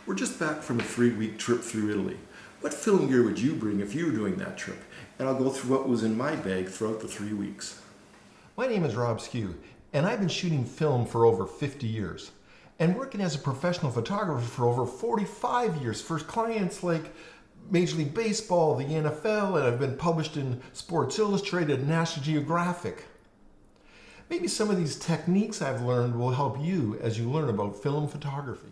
We're just back from a 3-week trip through Italy. What film gear would you bring if you were doing that trip? And I'll go through what was in my bag throughout the 3 weeks. My name is Rob Skeoch, and I've been shooting film for over 50 years and working as a professional photographer for over 45 years for clients like Major League Baseball, the NFL, and I've been published in Sports Illustrated and National Geographic. Maybe some of these techniques I've learned will help you as you learn about film photography.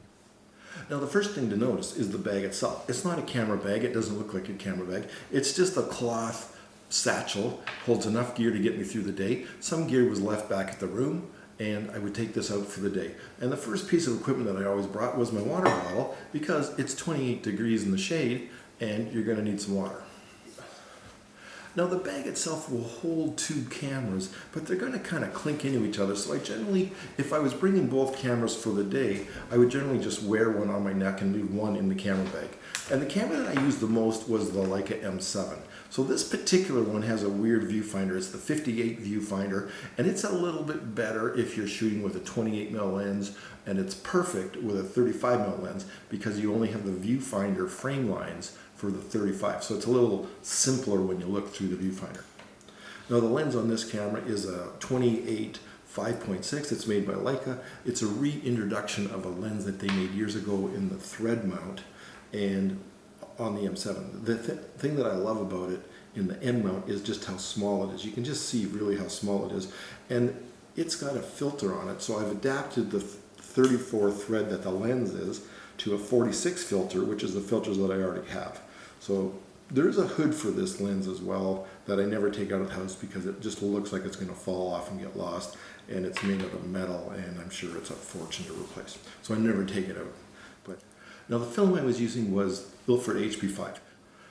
Now the first thing to notice is the bag itself. It's not a camera bag, it doesn't look like a camera bag. It's just a cloth satchel, holds enough gear to get me through the day. Some gear was left back at the room and I would take this out for the day. And the first piece of equipment that I always brought was my water bottle because it's 28 degrees in the shade and you're going to need some water. Now the bag itself will hold 2 cameras, but they're going to kind of clink into each other. So I generally, if I was bringing both cameras for the day, I would generally just wear one on my neck and leave one in the camera bag. And the camera that I used the most was the Leica M7. So this particular one has a weird viewfinder. It's the 58 viewfinder, and it's a little bit better if you're shooting with a 28mm lens, and it's perfect with a 35mm lens because you only have the viewfinder frame lines for the 35. So it's a little simpler when you look through the viewfinder. Now the lens on this camera is a 28 5.6. It's made by Leica. It's a reintroduction of a lens that they made years ago in the thread mount and on the M7. The thing that I love about it in the M-mount is just how small it is. You can just see really how small it is. And it's got a filter on it. So I've adapted the 34 thread that the lens is to a 46 filter, which is the filters that I already have. So there's a hood for this lens as well that I never take out of the house because it just looks like it's going to fall off and get lost, and it's made out of metal and I'm sure it's a fortune to replace. So I never take it out. But now the film I was using was Ilford HP5.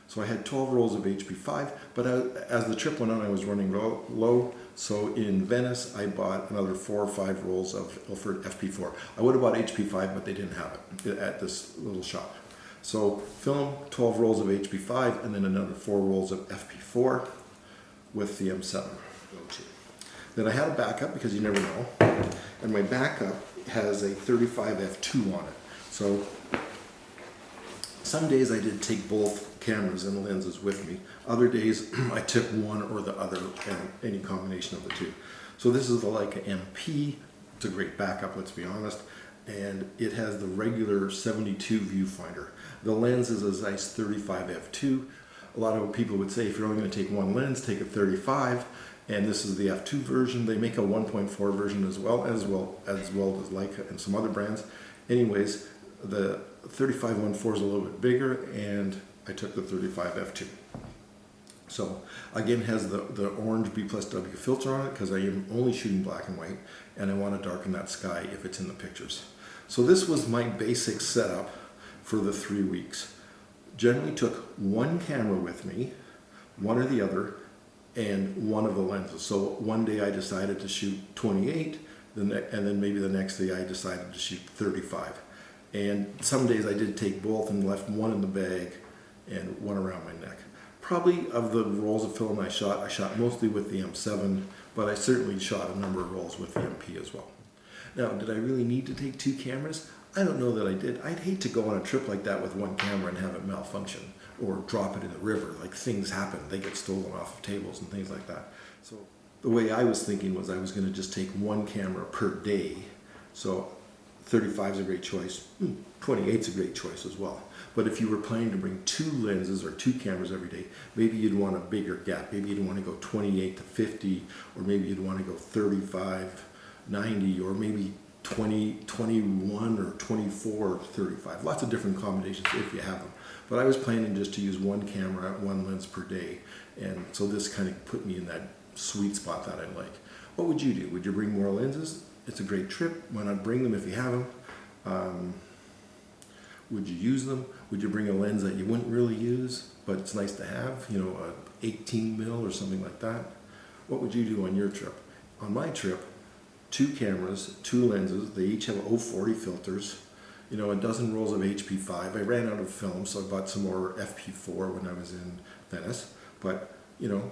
So I had 12 rolls of HP5, but as the trip went on I was running low. So in Venice I bought another 4 or 5 rolls of Ilford FP4. I would have bought HP5 but they didn't have it at this little shop. So film, 12 rolls of HP5 and then another 4 rolls of FP4 with the M7. Then I had a backup because you never know, and my backup has a 35 F2 on it. So some days I did take both cameras and lenses with me. Other days I took one or the other and any combination of the two. So this is the Leica MP. It's a great backup, let's be honest. And it has the regular 72 viewfinder. The lens is a Zeiss 35 F2. A lot of people would say if you're only going to take one lens, take a 35. And this is the F2 version. They make a 1.4 version as well as Leica and some other brands. Anyways, the 35 1.4 is a little bit bigger, and I took the 35 F2. So again, it has the orange B+W filter on it because I am only shooting black and white, and I want to darken that sky if it's in the pictures. So this was my basic setup for the 3 weeks. Generally took one camera with me, one or the other, and one of the lenses. So one day I decided to shoot 28, and then maybe the next day I decided to shoot 35. And some days I did take both and left one in the bag and one around my neck. Probably of the rolls of film I shot mostly with the M7, but I certainly shot a number of rolls with the MP as well. Now, did I really need to take 2 cameras? I don't know that I did. I'd hate to go on a trip like that with one camera and have it malfunction or drop it in the river. Like, things happen. They get stolen off of tables and things like that. So the way I was thinking was I was going to just take one camera per day. So 35 is a great choice. 28 is a great choice as well. But if you were planning to bring 2 lenses or 2 cameras every day, maybe you'd want a bigger gap. Maybe you'd want to go 28 to 50, or maybe you'd want to go 35, 90, or maybe 20, 21, or 24, 35. Lots of different combinations if you have them. But I was planning just to use one camera, one lens per day. And so this kind of put me in that sweet spot that I like. What would you do? Would you bring more lenses? It's a great trip. Why not bring them if you have them? Would you use them? Would you bring a lens that you wouldn't really use, but it's nice to have, you know, a 18mm or something like that? What would you do on your trip? On my trip, 2 cameras, 2 lenses. They each have 040 filters. You know, a dozen rolls of HP5. I ran out of film, so I bought some more FP4 when I was in Venice. But, you know,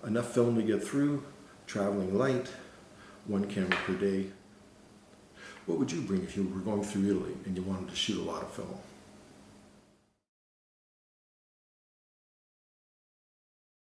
enough film to get through, traveling light, 1 camera per day. What would you bring if you were going through Italy and you wanted to shoot a lot of film?